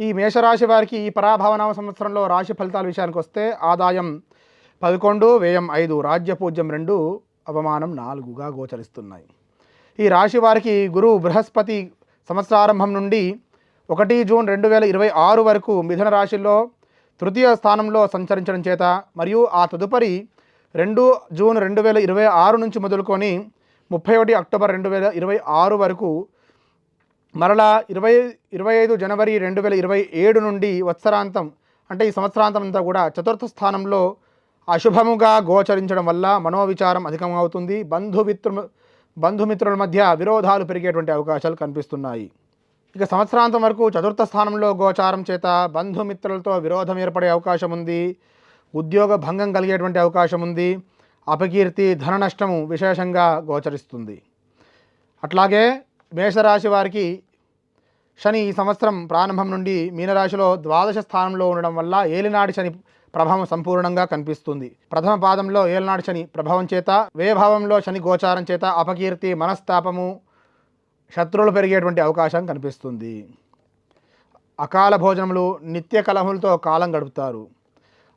ఈ మేషరాశి వారికి ఈ పరాభవనామ సంవత్సరంలో రాశి ఫలితాల విషయానికి వస్తే ఆదాయం 11, వ్యయం 5, రాజ్యపూజ్యం 2, అవమానం 4గా గోచరిస్తున్నాయి. ఈ రాశి వారికి గురువు బృహస్పతి సంవత్సరారంభం నుండి 1 జూన్ 2026 వరకు మిథున రాశిలో తృతీయ స్థానంలో సంచరించడం చేత మరియు ఆ తదుపరి 2 జూన్ 2026 నుంచి మొదలుకొని 31 అక్టోబర్ 2026 వరకు మరలా 25 జనవరి 2027 నుండి వత్సరాంతం అంటే ఈ సంవత్సరాంతం అంతా కూడా చతుర్థ స్థానంలో అశుభముగా గోచరించడం వల్ల మనోవిచారం అధికంగా అవుతుంది. బంధుమిత్రుల మధ్య విరోధాలు పెరిగేటువంటి అవకాశాలు కనిపిస్తున్నాయి. ఇక సంవత్సరాంతం వరకు చతుర్థ స్థానంలో గోచారం చేత బంధుమిత్రులతో విరోధం ఏర్పడే అవకాశం ఉంది. ఉద్యోగ భంగం కలిగేటువంటి అవకాశం ఉంది. అపకీర్తి, ధన నష్టము విశేషంగా గోచరిస్తుంది. అట్లాగే మేషరాశి వారికి శని ఈ సంవత్సరం ప్రారంభం నుండి మీనరాశిలో ద్వాదశ స్థానంలో ఉండడం వల్ల ఏలినాటి శని ప్రభావం సంపూర్ణంగా కనిపిస్తుంది. ప్రథమ పాదంలో ఏలినాటి శని ప్రభావం చేత, వ్యయభావంలో శని గోచారం చేత అపకీర్తి, మనస్తాపము, శత్రువులు పెరిగేటువంటి అవకాశం కనిపిస్తుంది. అకాల భోజనములు, నిత్య కలహములతో కాలం గడుపుతారు.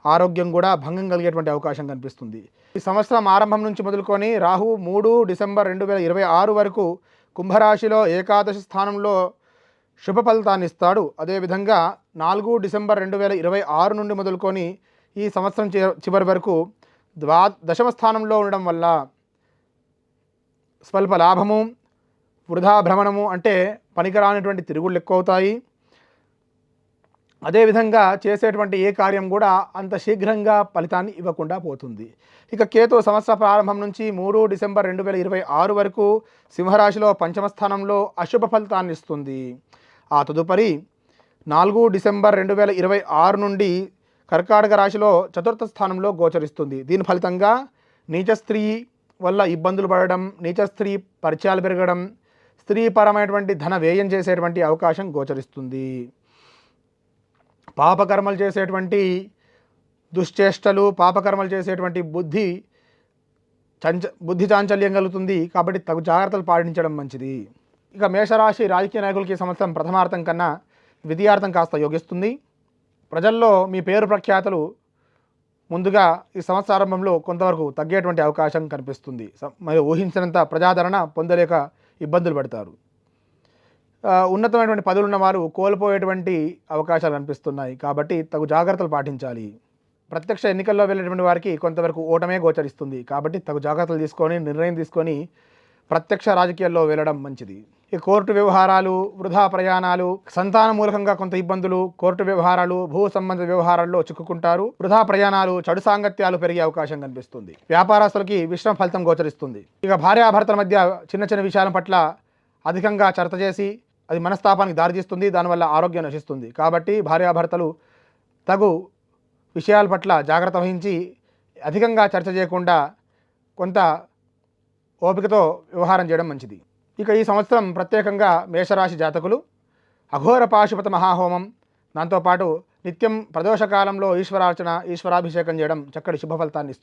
ఆరోగ్యం కూడా భంగం కలిగేటువంటి అవకాశం కనిపిస్తుంది. ఈ సంవత్సరం ఆరంభం నుంచి మొదలుకొని రాహు 3 డిసెంబర్ 2026 వరకు కుంభరాశిలో ఏకాదశి స్థానంలో శుభ ఫలితాన్ని ఇస్తాడు. అదేవిధంగా 4 డిసెంబర్ 2026 నుండి మొదలుకొని ఈ సంవత్సరం చివరి వరకు దశమ స్థానంలో ఉండడం వల్ల స్వల్ప లాభము, వృధా భ్రమణము అంటే పనికిరానటువంటి తిరుగుళ్ళు ఎక్కువ అవుతాయి. అదేవిధంగా చేసేటువంటి ఏ కార్యం కూడా అంత శీఘ్రంగా ఫలితాన్ని ఇవ్వకుండా పోతుంది. ఇక కేతు సంవత్సర ప్రారంభం నుంచి 3 డిసెంబర్ 2026 వరకు సింహరాశిలో పంచమ స్థానంలో అశుభ ఫలితాన్ని ఇస్తుంది. ఆ తదుపరి 4 డిసెంబర్ 2026 నుండి కర్కాటక రాశిలో చతుర్థ స్థానంలో గోచరిస్తుంది. దీని ఫలితంగా నీచ స్త్రీ వల్ల ఇబ్బందులు పడడం, నీచ స్త్రీ పరిచయాలు పెరగడం, స్త్రీపరమైనటువంటి ధన వ్యయం చేసేటువంటి అవకాశం గోచరిస్తుంది. పాపకర్మలు చేసేటువంటి దుశ్చేష్టలు, పాపకర్మలు చేసేటువంటి బుద్ధి చాంచల్యం కలుగుతుంది. కాబట్టి తగు జాగ్రత్తలు పాటించడం మంచిది. ఇక మేషరాశి రాజకీయ నాయకులకి సంవత్సరం ప్రథమార్థం కన్నా ద్వితీయార్థం కాస్త యోగిస్తుంది. ప్రజల్లో మీ పేరు ప్రఖ్యాతలు ముందుగా ఈ సంవత్సరారంభంలో కొంతవరకు తగ్గేటువంటి అవకాశం కనిపిస్తుంది. మరి ఊహించినంత ప్రజాదరణ పొందలేక ఇబ్బందులు పడతారు. ఉన్నతమైనటువంటి పదవులు ఉన్న వారు కోల్పోయేటువంటి అవకాశాలు కనిపిస్తున్నాయి. కాబట్టి తగు జాగ్రత్తలు పాటించాలి. ప్రత్యక్ష ఎన్నికల్లో వెళ్ళేటువంటి వారికి కొంతవరకు ఓటమే గోచరిస్తుంది. కాబట్టి తగు జాగ్రత్తలు తీసుకొని నిర్ణయం తీసుకొని ప్రత్యక్ష రాజకీయాల్లో వెళ్ళడం మంచిది. ఈ కోర్టు వ్యవహారాలు, వృధా ప్రయాణాలు, సంతాన మూలకంగా కొంత ఇబ్బందులు, కోర్టు వ్యవహారాలు, భూ సంబంధ వ్యవహారాల్లో చిక్కుకుంటారు. వృధా ప్రయాణాలు, చెడు సాంగత్యాలు పెరిగే అవకాశం కనిపిస్తుంది. వ్యాపారస్తులకి విశ్రమ ఫలితం గోచరిస్తుంది. ఇక భార్యాభర్తల మధ్య చిన్న చిన్న విషయాల పట్ల అధికంగా చర్చ చేసి అది మనస్తాపానికి దారితీస్తుంది. దానివల్ల ఆరోగ్యం నశిస్తుంది. కాబట్టి భార్యాభర్తలు తగు విషయాల పట్ల జాగ్రత్త వహించి అధికంగా చర్చ చేయకుండా కొంత ఓపికతో వ్యవహారం చేయడం మంచిది. ఇక ఈ సంవత్సరం ప్రత్యేకంగా మేషరాశి జాతకులు అఘోర పాశుపత మహాహోమం, దాంతోపాటు నిత్యం ప్రదోషకాలంలో ఈశ్వరార్చన, ఈశ్వరాభిషేకం చేయడం చక్కటి శుభ ఫలితాన్ని ఇస్తుంది.